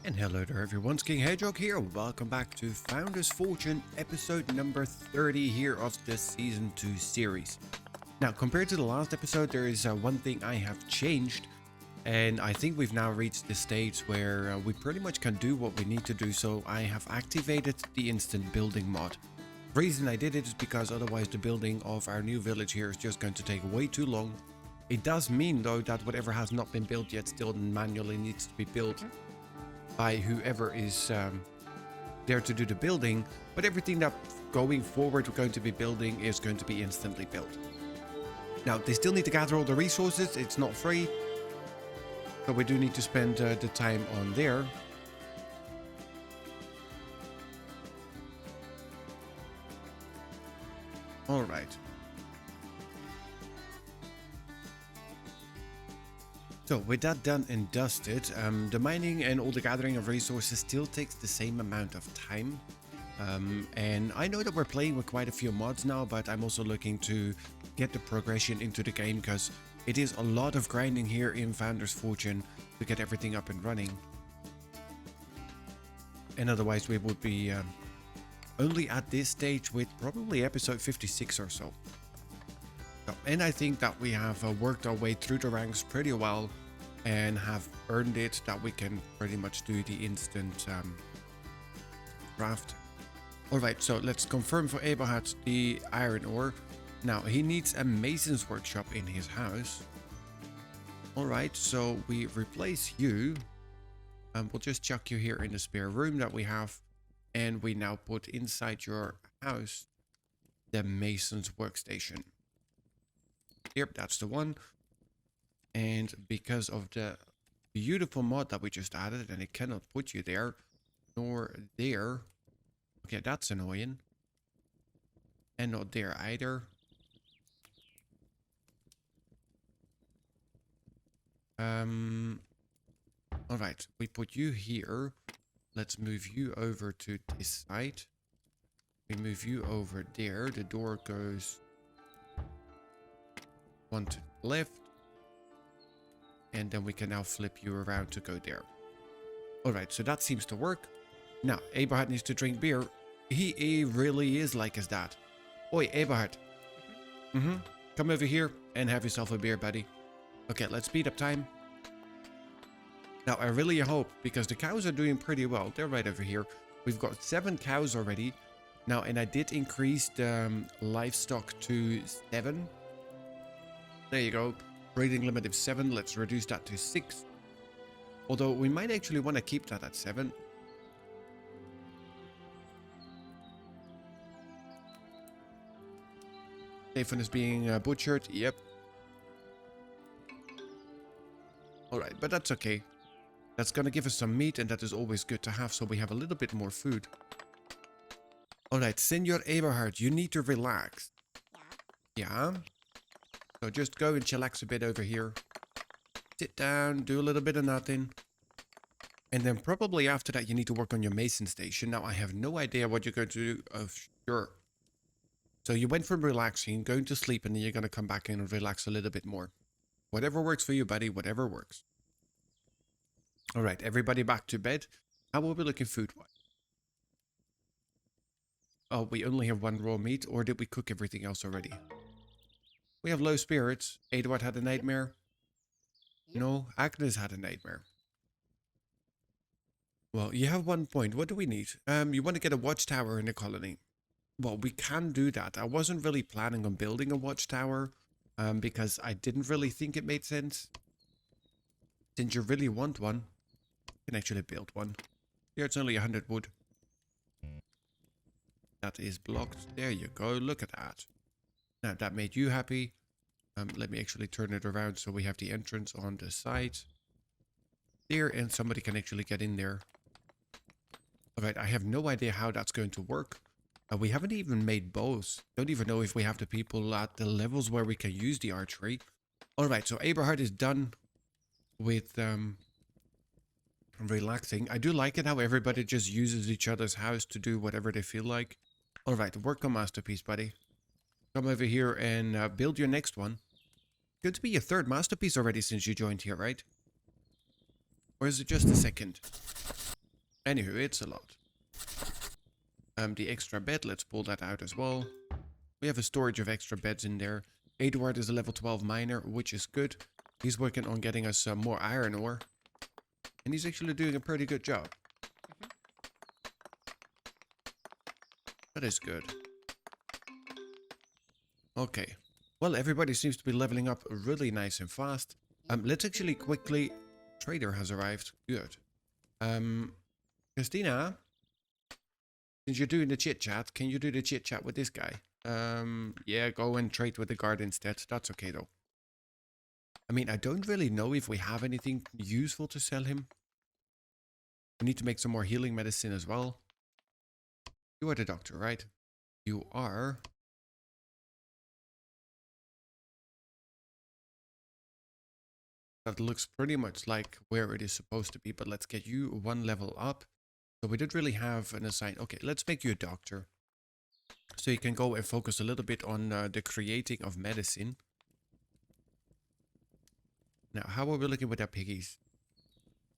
And hello there everyone, King Hedgehog here. Welcome back to Founder's Fortune, episode number 30 here of the Season 2 series. Now, compared to the last episode, there is one thing I have changed. And I think we've now reached the stage where we pretty much can do what we need to do. So I have activated the instant building mod. The reason I did it is because otherwise the building of our new village here is just going to take way too long. It does mean though that whatever has not been built yet still manually needs to be built by whoever is there to do the building, but everything that going forward we're going to be building is going to be instantly built. Now they still need to gather all the resources, it's not free, so we do need to spend the time on there. All right. So with that done and dusted, the mining and all the gathering of resources still takes the same amount of time. And I know that we're playing with quite a few mods now, but I'm also looking to get the progression into the game because it is a lot of grinding here in Founder's Fortune to get everything up and running. And otherwise we would be only at this stage with probably episode 56 or so. And I think that we have worked our way through the ranks pretty well and have earned it that we can pretty much do the instant craft. Alright, so let's confirm for Eberhard the iron ore. Now he needs a mason's workshop in his house. Alright, so we replace you. We'll just chuck you here in the spare room that we have. And we now put inside your house the mason's workstation. Yep, that's the one. And because of the beautiful mod that we just added, and it cannot put you there, nor there. Okay, that's annoying. And not there either. Alright, we put you here. Let's move you over to this side. We move you over there. The door goes one to the left, and then we can now flip you around to go there. Alright, so that seems to work. Now Eberhard needs to drink beer. He really is like his dad. Oi Eberhard, come over here and have yourself a beer, buddy. Okay, let's speed up time. Now I really hope, because the cows are doing pretty well, they're right over here. We've got 7 cows already now, and I did increase the livestock to 7. There you go. Breeding limit of 7. Let's reduce that to 6. Although we might actually want to keep that at 7. Stefan is being butchered. Yep. Alright, but that's okay. That's going to give us some meat, and that is always good to have, so we have a little bit more food. Alright, Senor Eberhard, you need to relax. Yeah? So just go and chillax a bit over here. Sit down, do a little bit of nothing. And then probably after that you need to work on your mason station. Now I have no idea what you're going to do. Sure. So you went from relaxing, going to sleep, and then you're going to come back in and relax a little bit more. Whatever works for you, buddy. Whatever works. Alright, everybody back to bed. How are we looking food-wise? Oh, we only have 1 raw meat, or did we cook everything else already? We have low spirits. Eduard had a nightmare. No, Agnes had a nightmare. Well, you have 1 point. What do we need? You want to get a watchtower in the colony. Well, we can do that. I wasn't really planning on building a watchtower, because I didn't really think it made sense. Since you really want one, you can actually build one. Here it's only 100 wood. That is blocked. There you go. Look at that. Now that made you happy. Let me actually turn it around so we have the entrance on the side. There, and somebody can actually get in there. Alright, I have no idea how that's going to work. We haven't even made bows. Don't even know if we have the people at the levels where we can use the archery. Alright, so Eberhard is done with relaxing. I do like it how everybody just uses each other's house to do whatever they feel like. Alright, work on masterpiece, buddy. Come over here and build your next one. Going to be your 3rd masterpiece already since you joined here, right? Or is it just the 2nd? Anywho, it's a lot. The extra bed, let's pull that out as well. We have a storage of extra beds in there. Eduard is a level 12 miner, which is good. He's working on getting us more iron ore. And he's actually doing a pretty good job. That is good. Okay. Well, everybody seems to be leveling up really nice and fast. Let's actually quickly... Trader has arrived. Good. Christina? Since you're doing the chit-chat, can you do the chit-chat with this guy? Yeah, go and trade with the guard instead. That's okay, though. I mean, I don't really know if we have anything useful to sell him. We need to make some more healing medicine as well. You are the doctor, right? You are... That looks pretty much like where it is supposed to be, but let's get you one level up. So we don't really have an assign. Okay, let's make you a doctor. So you can go and focus a little bit on the creating of medicine. Now, how are we looking with our piggies?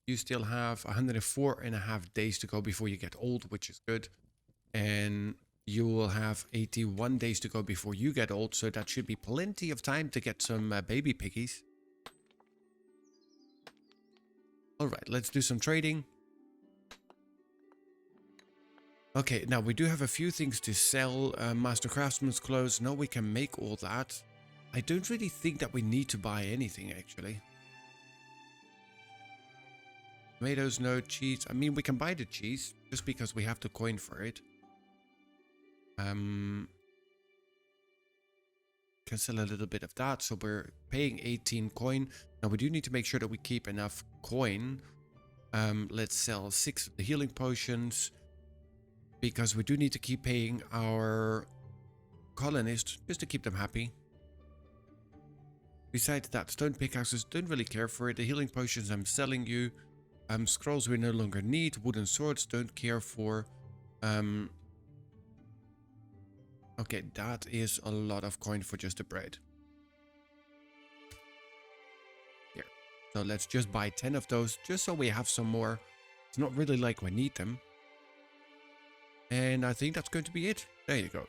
You still have 104.5 days to go before you get old, which is good. And you will have 81 days to go before you get old, so that should be plenty of time to get some baby piggies. Alright, let's do some trading. Okay, now we do have a few things to sell. Master Craftsman's clothes. No, we can make all that. I don't really think that we need to buy anything, actually. Tomatoes, no. Cheese. I mean, we can buy the cheese, just because we have the coin for it. Can sell a little bit of that, so we're paying 18 coin. Now, we do need to make sure that we keep enough coin. Let's sell 6 of the healing potions. Because we do need to keep paying our colonists just to keep them happy. Besides that, stone pickaxes, don't really care for it. The healing potions I'm selling you. Scrolls we no longer need. Wooden swords, don't care for. Okay, that is a lot of coin for just the bread. Here. So let's just buy 10 of those, just so we have some more. It's not really like we need them. And I think that's going to be it. There you go.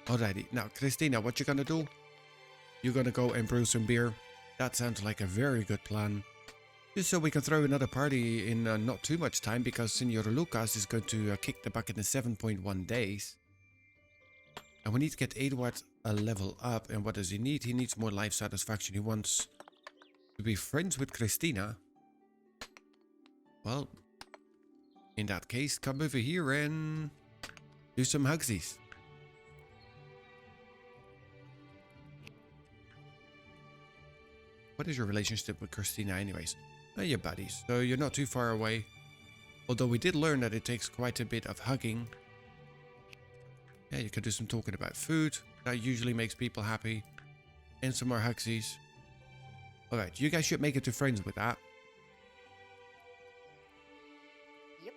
Alrighty. Now, Christina, what you gonna do? You're gonna go and brew some beer. That sounds like a very good plan. Just so we can throw another party in not too much time, because Senor Lucas is going to kick the bucket in 7.1 days. And we need to get Eduard a level up. And what does he need? He needs more life satisfaction. He wants to be friends with Christina. Well, in that case, come over here and do some hugsies. What is your relationship with Christina anyways? Oh, you're buddies, so you're not too far away. Although we did learn that it takes quite a bit of hugging. Yeah, you can do some talking about food. That usually makes people happy. And some more hugsies. Alright, you guys should make it to friends with that. Yep.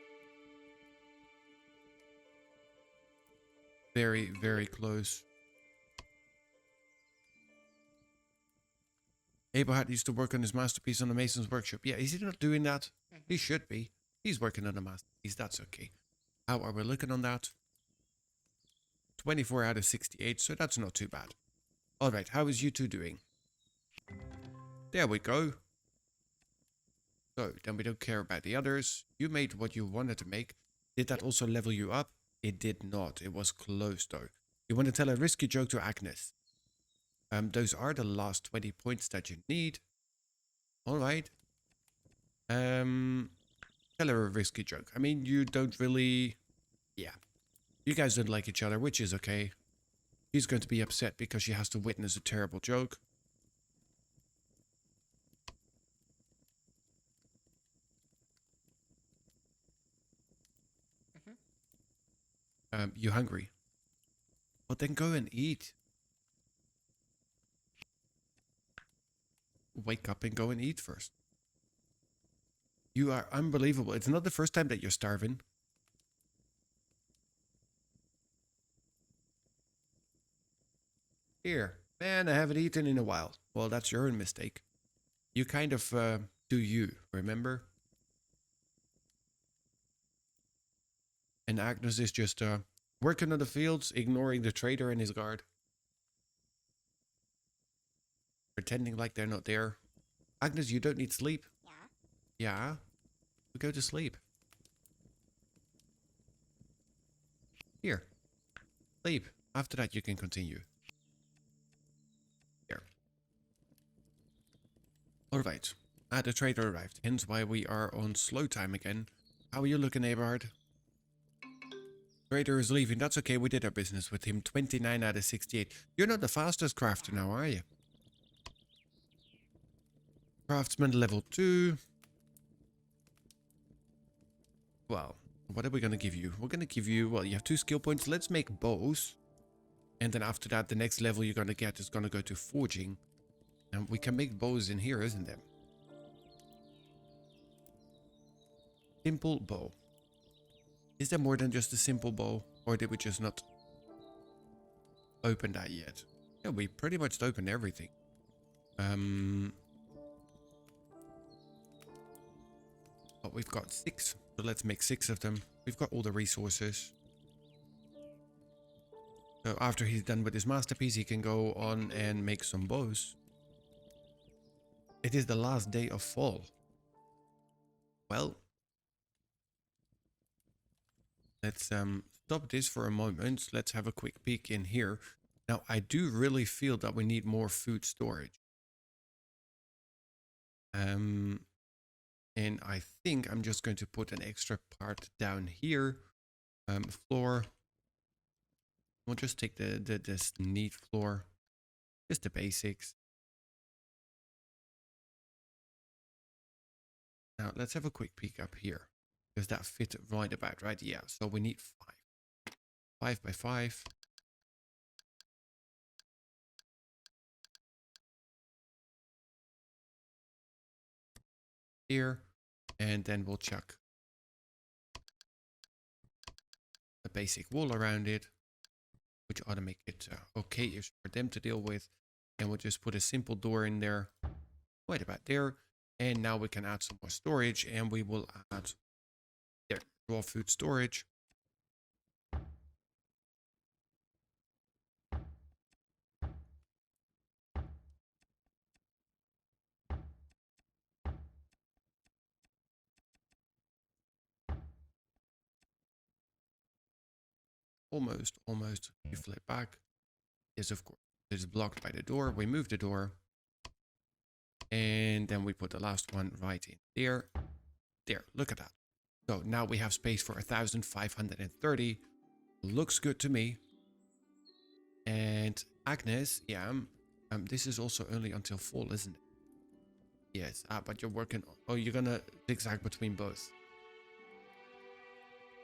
Very, very close. Abraham used to work on his masterpiece on the Mason's workshop. Yeah, is he not doing that? He should be. He's working on a masterpiece. That's okay. How are we looking on that? 24 out of 68, so that's not too bad. Alright, how is you two doing? There we go. So, then we don't care about the others. You made what you wanted to make. Did that also level you up? It did not. It was close though. You want to tell a risky joke to Agnes? Those are the last 20 points that you need. Alright. Tell her a risky joke. I mean, you don't really... Yeah. You guys don't like each other, which is okay. She's going to be upset because she has to witness a terrible joke. You hungry? Well, then go and eat. Wake up and go and eat first. You are unbelievable. It's not the first time that you're starving. Here. Man, I haven't eaten in a while. Well, that's your own mistake. You kind of do you, remember? Agnes is just working on the fields, ignoring the trader and his guard. Pretending like they're not there. Agnes, you don't need sleep. Yeah? We go to sleep. Here. Sleep. After that, you can continue. Here. Alright. The trader arrived, hence why we are on slow time again. How are you looking, Eberhard? Trader is leaving. That's okay, we did our business with him. 29 out of 68. You're not the fastest crafter now, are you? Craftsman level 2. Well, what are we going to give you? We're going to give you, well, you have 2 skill points. Let's make bows. And then after that, the next level you're going to get is going to go to forging. And we can make bows in here, isn't there? Simple bow. Is there more than just a simple bow? Or did we just not open that yet? Yeah, we pretty much opened everything. But we've got 6. So let's make 6 of them. We've got all the resources. So after he's done with his masterpiece, he can go on and make some bows. It is the last day of fall. Well, let's stop this for a moment. Let's have a quick peek in here. Now, I do really feel that we need more food storage. And I think I'm just going to put an extra part down here. Floor. We'll just take this neat floor. Just the basics. Now, let's have a quick peek up here. Does that fit right about, right? Yeah, so we need 5. 5 by 5. Here. And then we'll chuck a basic wall around it, which ought to make it okay-ish for them to deal with. And we'll just put a simple door in there, right about there. And now we can add some more storage, and we will add there, raw food storage. Almost. You flip back. Yes, of course. It is blocked by the door. We move the door. And then we put the last one right in there. There, look at that. So now we have space for 1,530. Looks good to me. And Agnes, yeah, this is also only until fall, isn't it? Yes, but you're working. Oh, you're gonna zigzag between both.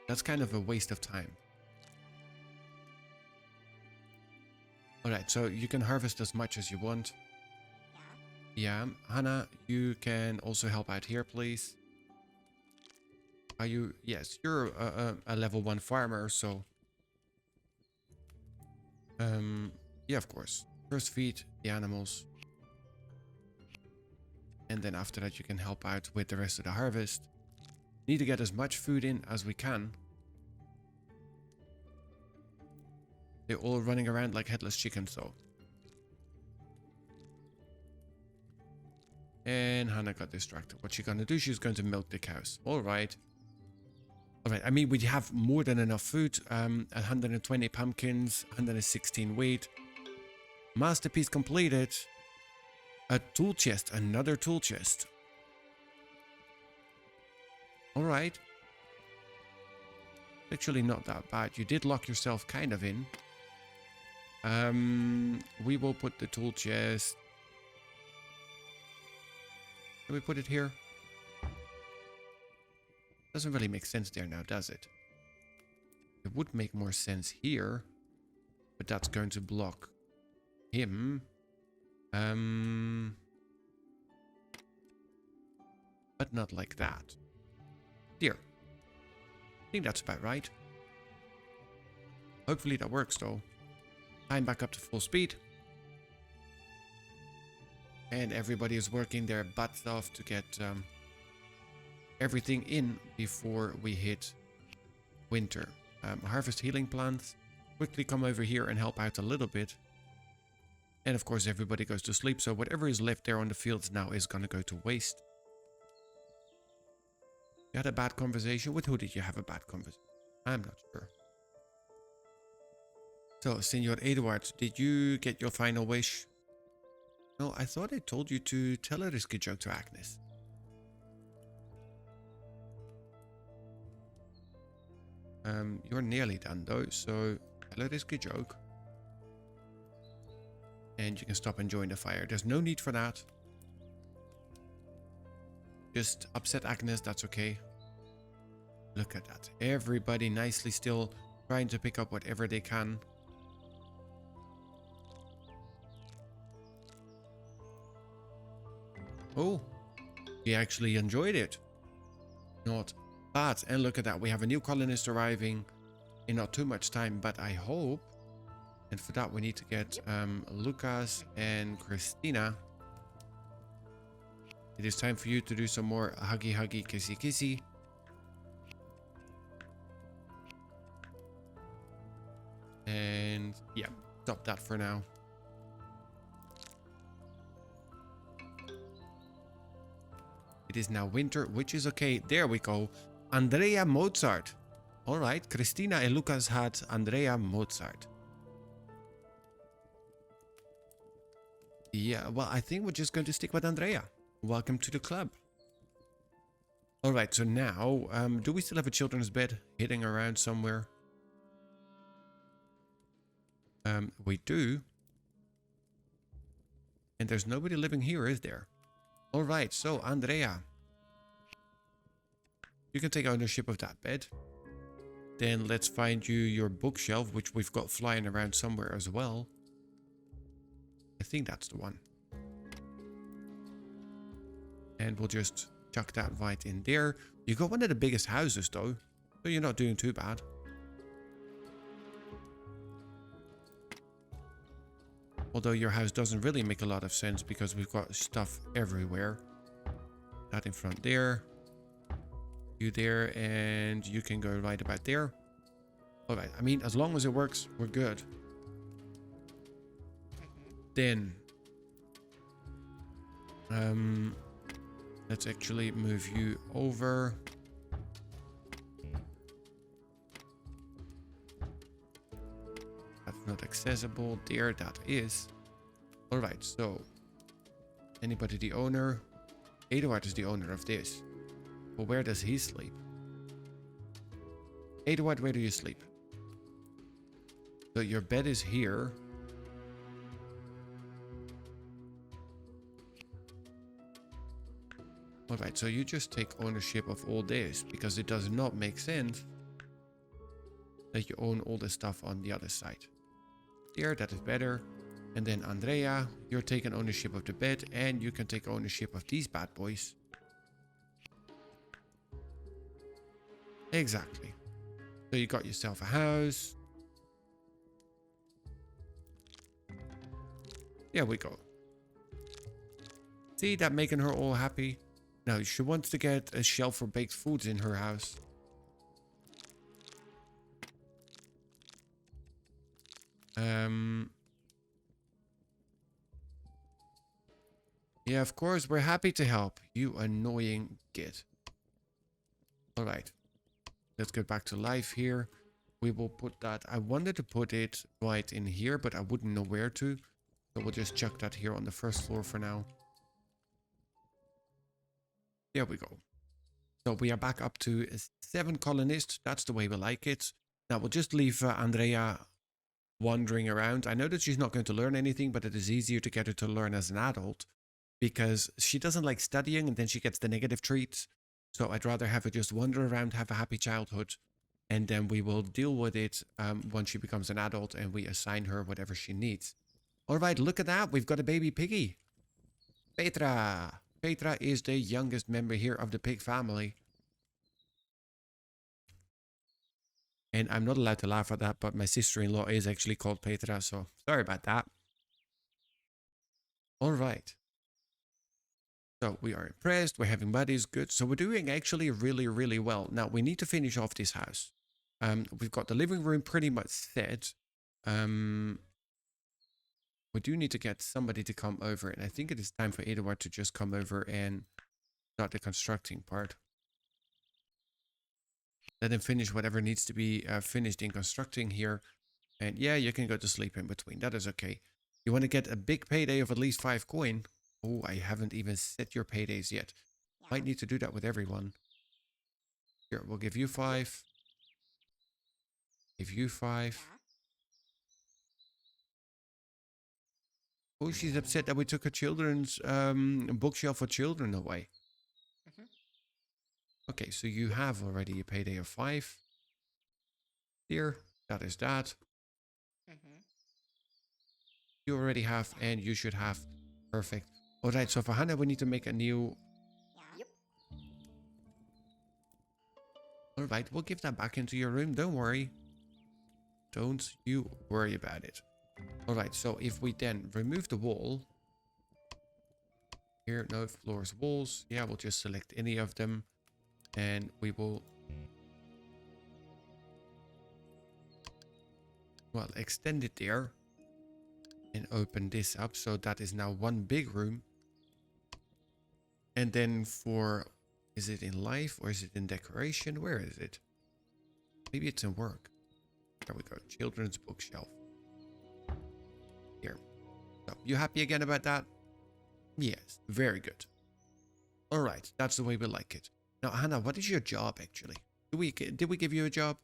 That's kind of a waste of time. Alright, so you can harvest as much as you want. Yeah, Hannah, you can also help out here, please. Are you? Yes, you're a level 1 farmer, so... yeah, of course. First feed the animals. And then after that you can help out with the rest of the harvest. Need to get as much food in as we can. They're all running around like headless chickens though. And Hannah got distracted. What's she gonna do? She's going to milk the cows. Alright. Alright, I mean we have more than enough food. 120 pumpkins, 116 wheat. Masterpiece completed. A tool chest, another tool chest. Alright. Actually not that bad. You did lock yourself kind of in. We will put the tool chest. Can we put it here? Doesn't really make sense there now, does it? It would make more sense here. But that's going to block him. But not like that. Here. I think that's about right. Hopefully that works though. Time back up to full speed. And everybody is working their butts off to get everything in before we hit winter. harvest healing plants. Quickly come over here and help out a little bit. And of course everybody goes to sleep, so whatever is left there on the fields now is going to go to waste. You had a bad conversation? With who did you have a bad conversation? I'm not sure. So, Senor Eduard, did you get your final wish? No, I thought I told you to tell a risky joke to Agnes. You're nearly done though, so tell a risky joke. And you can stop enjoying the fire. There's no need for that. Just upset Agnes, that's okay. Look at that. Everybody nicely still trying to pick up whatever they can. Oh, he actually enjoyed it. Not bad. And look at that. We have a new colonist arriving in not too much time, but I hope. And for that, we need to get Lucas and Christina. It is time for you to do some more huggy, huggy, kissy, kissy. And yeah, stop that for now. It is now winter, which is okay. There we go. Andrea Mozart. All right, Christina and Lucas had Andrea Mozart. Yeah, well, I think we're just going to stick with Andrea. Welcome to the club. All right, so now, do we still have a children's bed hidden around somewhere? We do. And there's nobody living here, is there? All right, so Andrea, you can take ownership of that bed. Then let's find you your bookshelf, which we've got flying around somewhere as well. I think that's the one. And we'll just chuck that right in there. You got one of the biggest houses though, so you're not doing too bad. Although your house doesn't really make a lot of sense because we've got stuff everywhere. That in front there. You there, and you can go right about there. Alright, I mean, as long as it works, we're good. Then, let's actually move you over. That's not accessible. There, that is. Alright, so, anybody the owner? Eduard is the owner of this. Well, where does he sleep? Eduard, where do you sleep? So your bed is here. Alright, so you just take ownership of all this, because it does not make sense that you own all the stuff on the other side. There, that is better. And then Andrea, you're taking ownership of the bed, and you can take ownership of these bad boys. Exactly. So you got yourself a house. There we go. See that making her all happy? Now she wants to get a shelf for baked foods in her house. Yeah, of course, we're happy to help. You annoying git. Alright. Let's get back to life here. We will put that. I wanted to put it right in here, but I wouldn't know where to. So we'll just chuck that here on the first floor for now. There we go. So we are back up to 7 colonists. That's the way we like it. Now we'll just leave Andrea wandering around. I know that she's not going to learn anything, but it is easier to get her to learn as an adult because she doesn't like studying and then she gets the negative treats. So I'd rather have her just wander around, have a happy childhood, and then we will deal with it once she becomes an adult and we assign her whatever she needs. All right, look at that. We've got a baby piggy. Petra. Petra is the youngest member here of the pig family. And I'm not allowed to laugh at that, but my sister-in-law is actually called Petra, so sorry about that. All right. So we are impressed. We're having buddies. Good. So we're doing actually really, really well. Now we need to finish off this house. We've got the living room pretty much set. We do need to get somebody to come over, and I think it is time for Eduard to just come over and start the constructing part. Let him finish whatever needs to be finished in constructing here. And yeah, you can go to sleep in between. That is okay. You want to get a big payday of at least 5 coin. Oh, I haven't even set your paydays yet. Might need to do that with everyone. Here, we'll give you 5. Give you 5. Oh, she's upset that we took her children's bookshelf for children away. Okay, so you have already a payday of 5. Here, that is that. You already have, and you should have. Perfect. All right, so for Hannah, we need to make a new... All right, we'll give that back into your room. Don't worry. Don't you worry about it. All right, so if we then remove the wall... Here, no floors, walls. Yeah, we'll just select any of them. And we will... Well, extend it there. And open this up. So that is now one big room. And then for... Is it in life or is it in decoration? Where is it? Maybe it's in work. There we go. Children's bookshelf. Here. So, you happy again about that? Yes. Very good. All right. That's the way we like it. Now, Hannah, what is your job actually? Did we give you a job?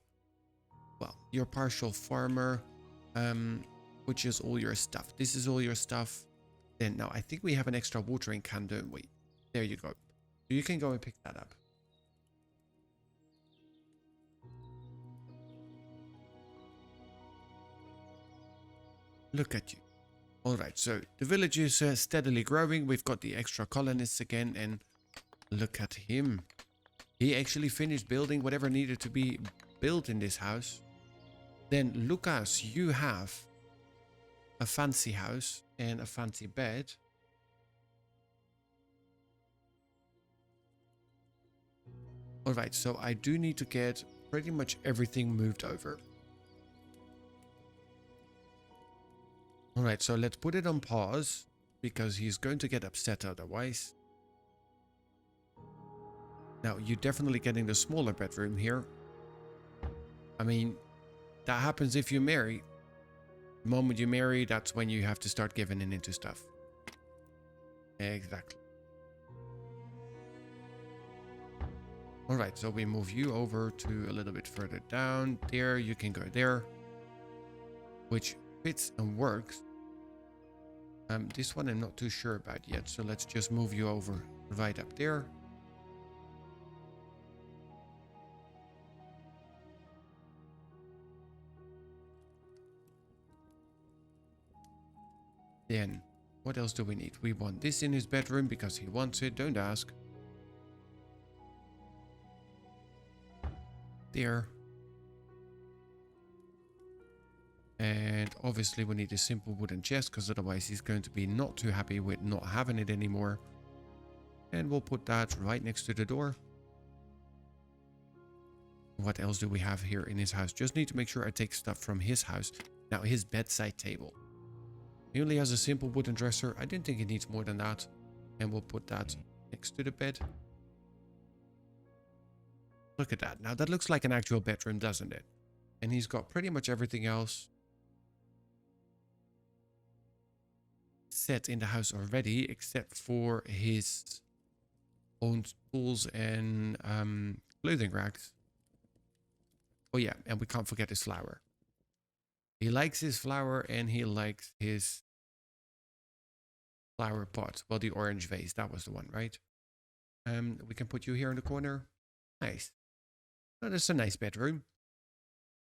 Well, you're a partial farmer, which is all your stuff. This is all your stuff. Then now I think we have an extra watering can, don't we? There you go. So you can go and pick that up. Look at you. All right, so the village is steadily growing. We've got the extra colonists again, and look at him. He actually finished building whatever needed to be built in this house. Then, Lucas, you have a fancy house and a fancy bed. All right, so I do need to get pretty much everything moved over. All right, so let's put it on pause because he's going to get upset otherwise. Now, you're definitely getting the smaller bedroom here. I mean, that happens if you marry. The moment you marry, that's when you have to start giving in into stuff. Exactly. All right, so we move you over to a little bit further down. There, you can go there. Which fits and works. This one I'm not too sure about yet, so let's just move you over right up there. Then, what else do we need? We want this in his bedroom because he wants it, don't ask. There. And obviously we need a simple wooden chest because otherwise he's going to be not too happy with not having it anymore. And we'll put that right next to the door. What else do we have here in his house? Just need to make sure I take stuff from his house. Now, his bedside table. He only has a simple wooden dresser. I didn't think he needs more than that. And we'll put that next to the bed. Look at that. Now, that looks like an actual bedroom, doesn't it? And he's got pretty much everything else set in the house already, except for his own tools and clothing racks. Oh yeah, and we can't forget his flower. He likes his flower and he likes his flower pot. Well, the orange vase, that was the one, right? We can put you here in the corner. Nice. Oh, that's a nice bedroom.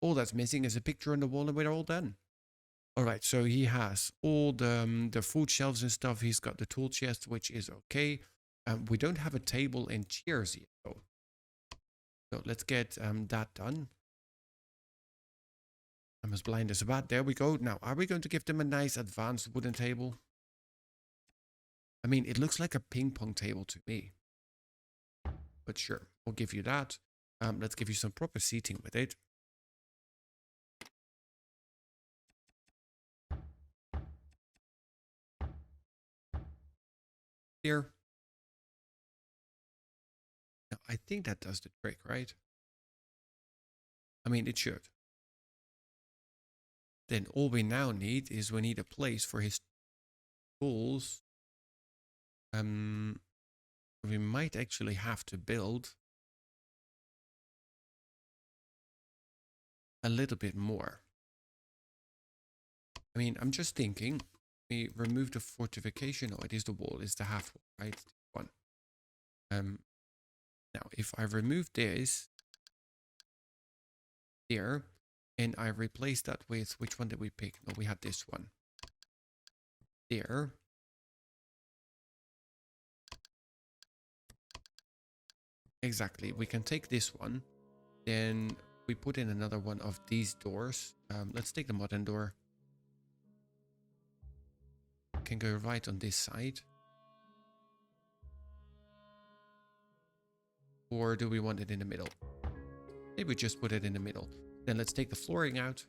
All that's missing is a picture on the wall and we're all done. All right, so he has all the food shelves and stuff. He's got the tool chest, which is okay. We don't have a table and chairs yet, though. So let's get that done. I'm as blind as a bat. There we go. Now, are we going to give them a nice advanced wooden table? I mean, it looks like a ping pong table to me. But sure, we'll give you that. Let's give you some proper seating with it. here. Now, I think that does the trick, right? I mean, it should. Then all we now need is we need a place for his tools. We might actually have to build a little bit more. I mean, I'm just thinking, we remove the fortification. Oh, it is the wall, it's the half wall, right? One. Now, if I remove this here, and I replace that with, which one did we pick? No, we had this one. There. Exactly, we can take this one, then we put in another one of these doors. Let's take the modern door. Can go right on this side. Or do we want it in the middle? Maybe just put it in the middle. Then let's take the flooring out.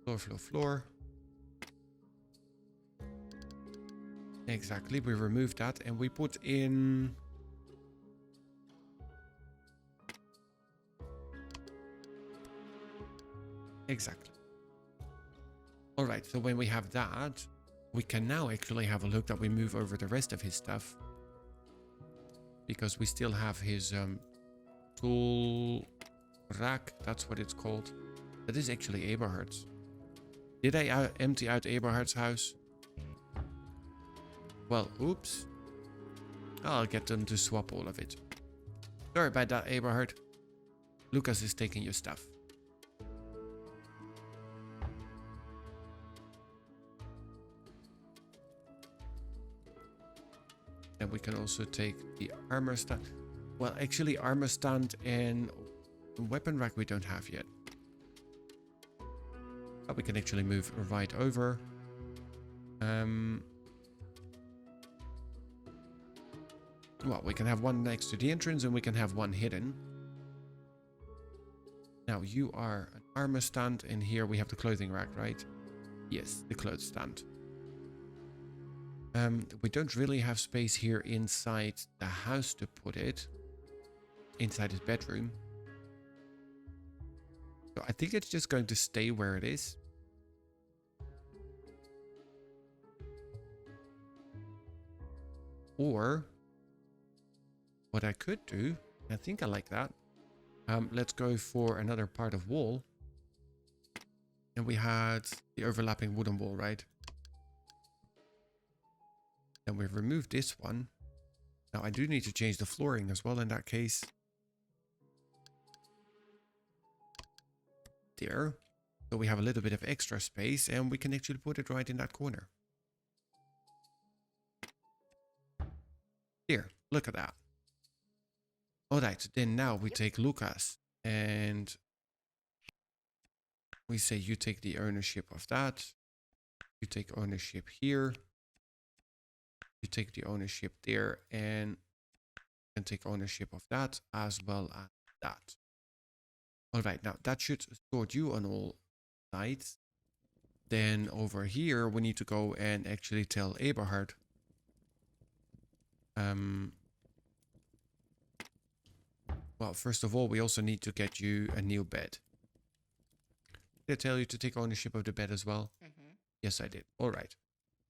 Floor, floor, floor. Exactly, we remove that and we put in... Exactly. Alright, so when we have that, we can now actually have a look that we move over the rest of his stuff. Because we still have his tool rack, that's what it's called. That is actually Eberhard's. Did I empty out Eberhard's house? Well, oops. I'll get them to swap all of it. Sorry about that, Eberhard. Lucas is taking your stuff. And we can also take the armor stand. Well, actually, armor stand and weapon rack we don't have yet. But we can actually move right over. Well, we can have one next to the entrance and we can have one hidden. Now, you are an armor stand, and here we have the clothing rack, right? Yes, the clothes stand. We don't really have space here inside the house to put it. Inside his bedroom. So I think it's just going to stay where it is. Or what I could do, I think I like that. Let's go for another part of wall. And we had the overlapping wooden wall, right? Then we've removed this one. Now I do need to change the flooring as well in that case. There. So we have a little bit of extra space and we can actually put it right in that corner. Here, look at that. Alright, then now we take Lucas and we say you take the ownership of that. You take ownership here. You take the ownership there and take ownership of that as well as that. Alright, now that should sort you on all sides. Then over here we need to go and actually tell Eberhard. Well, first of all, we also need to get you a new bed. Did I tell you to take ownership of the bed as well? Mm-hmm. Yes, I did. All right.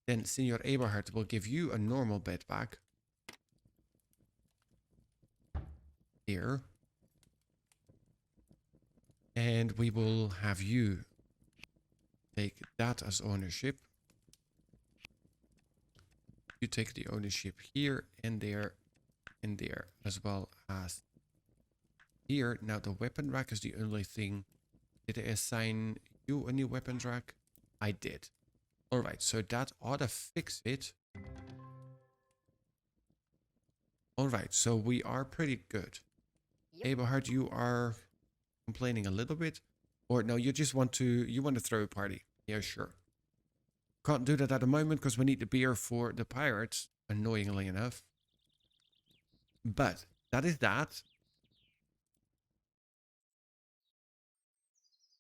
Then Senior Eberhard will give you a normal bed back. Here. And we will have you take that as ownership. You take the ownership here and there as well as here. Now the weapon rack is the only thing. Did I assign you a new weapons rack? I did. Alright, so that ought to fix it. Alright, so we are pretty good. Yep. Eberhard, you are complaining a little bit. Or no, you just want to throw a party. Yeah, sure. Can't do that at the moment because we need the beer for the pirates, annoyingly enough. But that is that.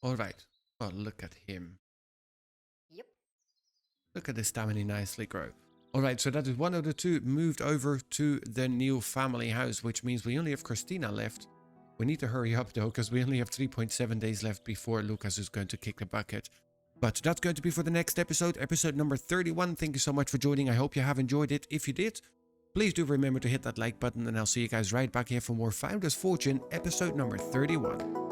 Alright. Oh, look at him. Yep. Look at this stamina nicely grow. All right, so that is one of the two moved over to the new family house, which means we only have Christina left. We need to hurry up though, because we only have 3.7 days left before Lucas is going to kick the bucket. But that's going to be for the next episode, episode number 31. Thank you so much for joining. I hope you have enjoyed it. If you did, please do remember to hit that like button, and I'll see you guys right back here for more Founders Fortune, episode number 31.